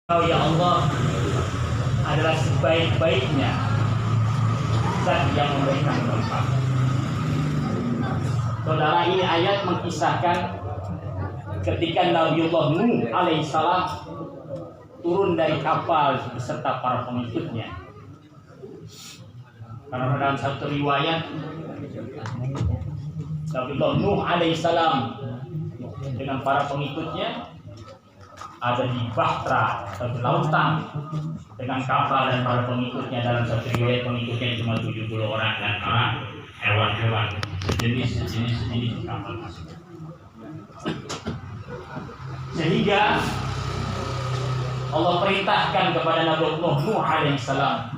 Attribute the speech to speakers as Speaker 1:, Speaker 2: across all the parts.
Speaker 1: Oh ya Allah adalah sebaik-baiknya zat yang memberikan tempat. Saudara, ini ayat mengisahkan ketika Nabiullah Nuh alaihissalam turun dari kapal beserta para pengikutnya. Karena dalam satu riwayat Nabiullah Nuh alaihissalam dengan para pengikutnya ada di Bahtera atau di lautan dengan kapal dan para pengikutnya. Dalam satu riwayat pengikutnya cuma 70 orang dan hewan-hewan sejenis di kapal tersebut. Sehingga Allah perintahkan kepada Nabi Nuh alaihissalam,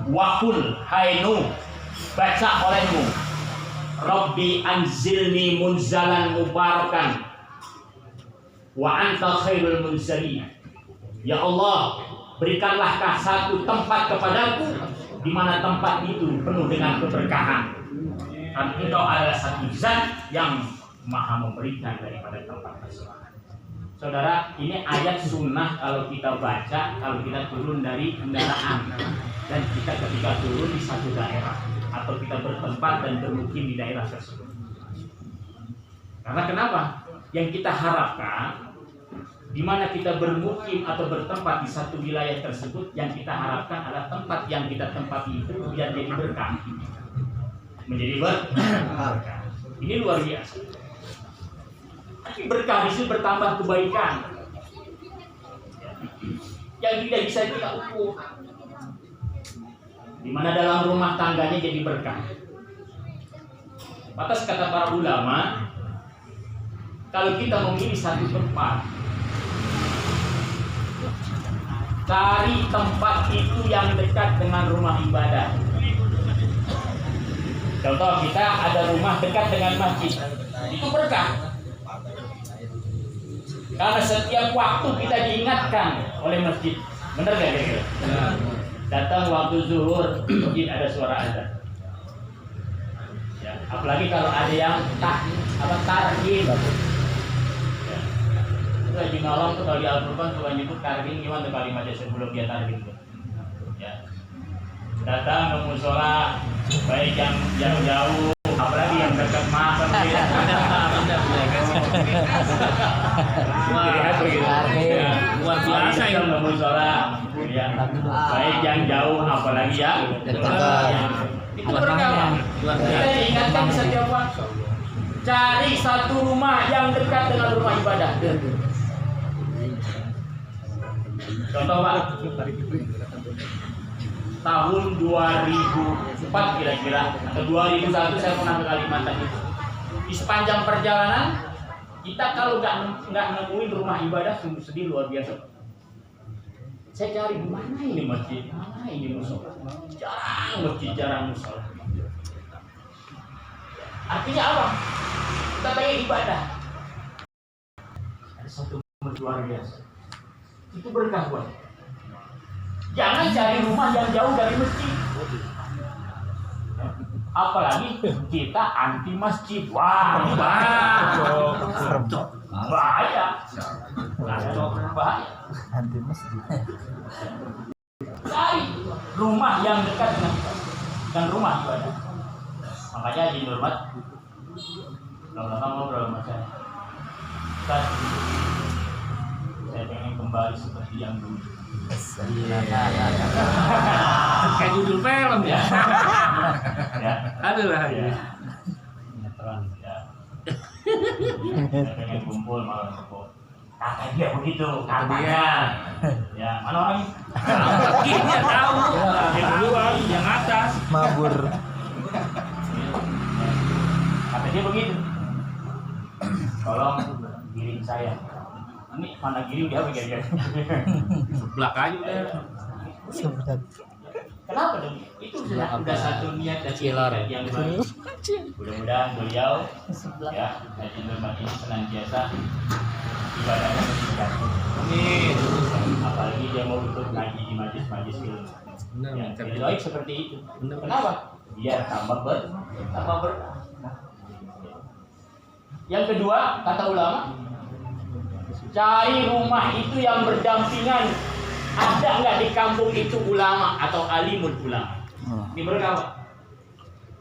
Speaker 1: waqul hai Nuh, baca olehmu, Rabbi anzilni munzalan mubarakan wa anta khairul munzalin. Ya Allah, berikanlah satu tempat kepadaku di mana tempat itu penuh dengan keberkahan. Dan Engkau adalah satu zat yang maha memberikan daripada tempat tersebut. Saudara, ini ayat sunnah kalau kita baca, kalau kita turun dari kendaraan dan kita ketika turun di satu daerah atau kita bertempat dan bermukim di daerah tersebut. Karena kenapa? Yang kita harapkan di mana kita bermukim atau bertempat di satu wilayah tersebut, yang kita harapkan adalah tempat yang kita tempati itu biar jadi berkah, menjadi berkah. Ini luar biasa. Tapi berkah di situ bertambah kebaikan yang tidak bisa kita ukur. Di mana dalam rumah tangganya jadi berkah. Atas kata para ulama, kalau kita memilih satu tempat, cari tempat itu yang dekat dengan rumah ibadah. Contoh, kita ada rumah dekat dengan masjid, itu berkah. Karena setiap waktu kita diingatkan oleh masjid. Benar gak kira-kira? Datang waktu zuhur, masjid ada suara azan. Ya, apalagi kalau ada yang tarhim. Lagi nolong tuh kalau di Al-Qur'an suka nyebut tarhim, gimana kalimatnya sebelum dia tarhim tuh? Ya. Datang ke mushola, baik yang jauh, apalagi yang dekat mas sama dia. Luar biasa yang ke mushola, ya. Baik yang jauh, apalagi yang dekat. Itu berkah. Kita diingatkan setiap waktu. Cari satu rumah yang dekat dengan rumah ibadah. Contoh Pak, tahun 2004 kira-kira atau 2001 saya pernah ke Kalimantan itu. Di sepanjang perjalanan kita kalau nggak nemuin rumah ibadah sungguh sedih luar biasa. Saya cari di mana ini masjid, mana ini musola, jarang masjid, jarang musola. Artinya apa? Kita pengen ibadah. Ada satu luar biasa. Itu berkah buat. Jangan cari rumah yang jauh dari masjid. Apalagi kita anti masjid. Wah, bahaya. Bahaya.
Speaker 2: Anti masjid.
Speaker 1: Cari rumah yang dekat dengan rumah ibadah. Makanya di hormat, kalau kamu ngobrol sama saya, saya pengen kembali seperti yang dulu.
Speaker 3: Kayak judul film ya.
Speaker 1: Ya.
Speaker 3: Aduh lah.
Speaker 1: Ya. Ya. Saya pengen kumpul malam kumpul. Kata dia begitu, katanya. Ya, mana orangnya?
Speaker 3: Dia tahu. Yang duluan, yang atas.
Speaker 2: Mabur.
Speaker 1: Kata dia begitu. Tolong giring saya. Ini mana giring dia kira-kira?
Speaker 3: Sebelah kayu deh.
Speaker 1: Kenapa dong? Itu sudah satu niat dan ikhtiar yang baik. Mudah-mudahan beliau ya Haji Nurmat ini senantiasa ibadahnya meningkat. Amin. Apalagi dia mau ikut ngaji di majlis-majlis ilmu. Ya, jadi baik seperti itu. Kenapa? Biar tambah ber. Yang kedua, kata ulama, Cari rumah itu yang berdampingan. Ada nggak di kampung itu ulama atau alimul ulama? Ini berkata,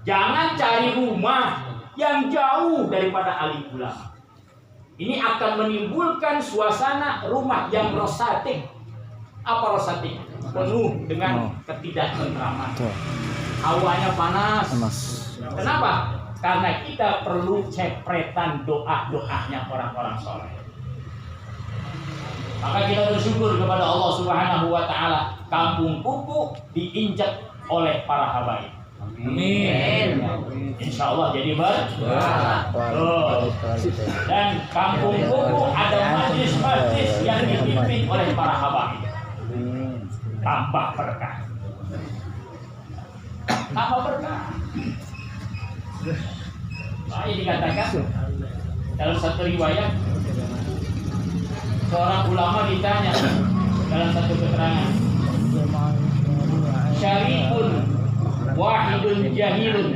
Speaker 1: jangan cari rumah yang jauh daripada alim ulama. Ini akan menimbulkan suasana rumah yang rosatik. Apa rosatik? Penuh dengan ketidaktentraman. Hawanya panas. Kenapa? Karena kita perlu cepretan doa-doanya orang-orang soleh. Maka kita bersyukur kepada Allah Subhanahu wa taala, kampung Kuku diinjak oleh para habaib. Amin. Insya Allah jadi berkah. Dan kampung Kuku ada majlis-majlis yang dipimpin oleh para habaib. Tambah berkah. Tambah berkah. Nah, ini dikatakan dalam satu riwayat, seorang ulama ditanya dalam satu keterangan, syarikun wahidun jahilun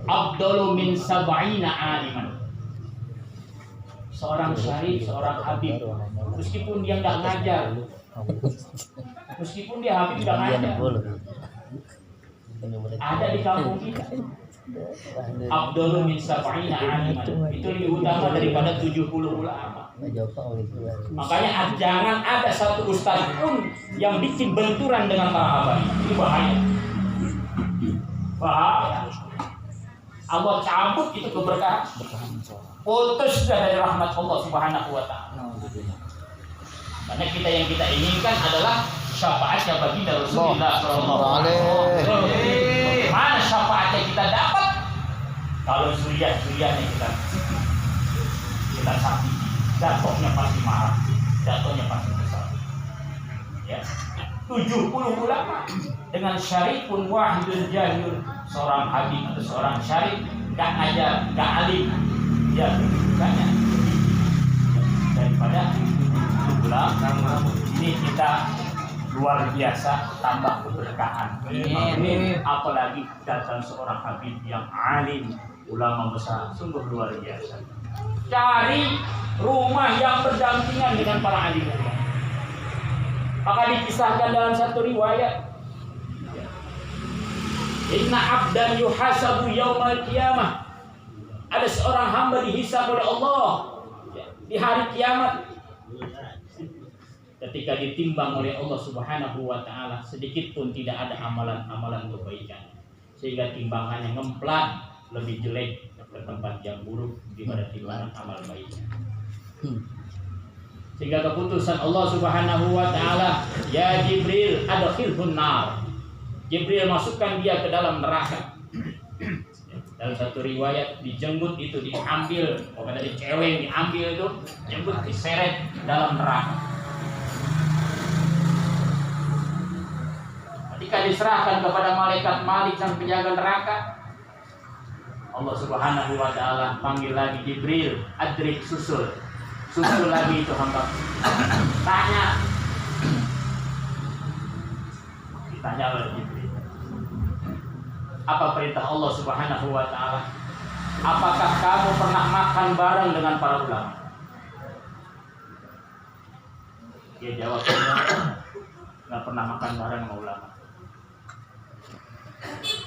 Speaker 1: afdalu min sab'ina aliman. Seorang syarif, seorang habib, meskipun dia nggak ngajar, meskipun dia habib nggak ngajar, ada di kampung kita. Afdalu min sab'ina aliman, itu lebih utama daripada 70 ulama. Makanya jangan ada satu ustaz pun yang bikin benturan dengan para habaib. Ini bahaya. Bahaya. Allah cabut itu keberkahan. Putus dari rahmat Allah Subhanahu wa taala. Karena yang kita inginkan adalah syafaatnya baginda Rasulullah sallallahu alaihi wasallam. Mana syafaat yang kita dapat kalau suriah-suriahnya kita sakiti, jatuhnya pasti marah, jatuhnya pasti besar. Ya, 70 ulama dengan syarifun wahidun jahil, seorang habib atau seorang syarif, gak ngajar, gak alim, dia kedudukannya daripada ulama. Ini kita luar biasa, tambah keberkahan. Ini apalagi datang seorang habib yang alim, ulama besar, sungguh luar biasa. Cari rumah yang berdampingan dengan para alim ulama. Maka dikisahkan dalam satu riwayat, inna abdan yuhasabu yaumal qiyamah. Ada seorang hamba dihisab oleh Allah di hari kiamat. Ketika ditimbang oleh Allah Subhanahu wa taala, sedikit pun tidak ada amalan-amalan kebaikan, sehingga timbangannya ngemplang, lebih jelek ke tempat yang buruk daripada timbangan amal baiknya. Sehingga keputusan Allah Subhanahu wa taala, ya Jibril adkhilhun nar. Jibril masukkan dia ke dalam neraka. Dalam satu riwayat dijenggut itu, diambil, pokoknya dari cewek diambil itu, jenggut diseret dalam neraka. Ketika diserahkan kepada malaikat Malik sang penjaga neraka, Allah Subhanahu wa taala panggil lagi Jibril, adrik susul lagi itu hamba. Tanya, ditanya oleh Jibril, apa perintah Allah Subhanahu wa taala? Apakah kamu pernah makan bareng dengan para ulama? Dia jawab, nggak pernah makan bareng sama ulama.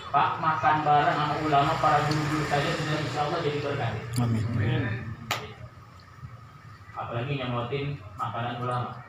Speaker 1: Pak, makan bareng sama ulama para guru saja sudah insya Allah jadi berkah. Amin. Apalagi nyemotin makanan ulama.